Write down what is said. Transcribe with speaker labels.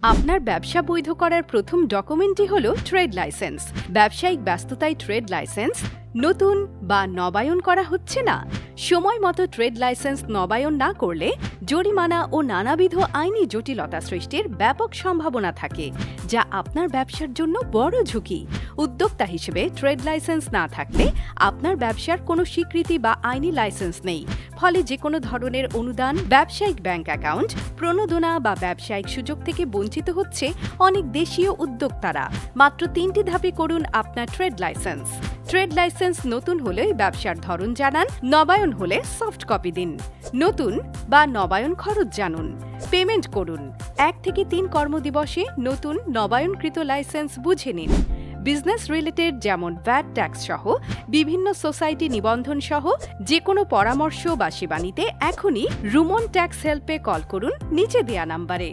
Speaker 1: আপনার ব্যবসা বৈধ করার প্রথম ডকুমেন্টই হল ট্রেড লাইসেন্স। ব্যবসায়িক ব্যস্ততায় ট্রেড লাইসেন্স নতুন বা নবায়ন করা হচ্ছে না। সময় মতো ট্রেড লাইসেন্স নবায়ন না করলে জরিমানা ও নানাবিধ আইনি জটিলতা সৃষ্টির ব্যাপক সম্ভাবনা থাকে, যা আপনার ব্যবসার জন্য বড় ঝুঁকি। উদ্যোক্তা হিসেবে ট্রেড লাইসেন্স না থাকলে আপনার ব্যবসার কোনো স্বীকৃতি বা আইনি লাইসেন্স নেই। ফলে যে কোনো ধরনের অনুদান, ব্যবসায়িক ব্যাংক অ্যাকাউন্ট, প্রণোদনা বা ব্যবসায়িক সুযোগ থেকে বঞ্চিত হচ্ছে অনেক দেশীয় উদ্যোক্তারা। মাত্র 3টি ধাপে করুন আপনার ট্রেড লাইসেন্স। ট্রেড লাইসেন্স নতুন হলে ব্যবসার ধরন জানান, নবায়ন হলে সফট কপি দিন। নতুন বা নবায়ন খরচ জানুন, পেমেন্ট করুন। 1 থেকে 3 কর্মদিবসে নতুন নবায়নকৃত লাইসেন্স বুঝে নিন। বিজনেস রিলেটেড যেমন ভ্যাট ট্যাক্স সহ বিভিন্ন সোসাইটি নিবন্ধন সহ যে কোনো পরামর্শ বা সেবা নিতে এখনই রুমন ট্যাক্স হেল্পে কল করুন নিচে দেয়া নাম্বারে।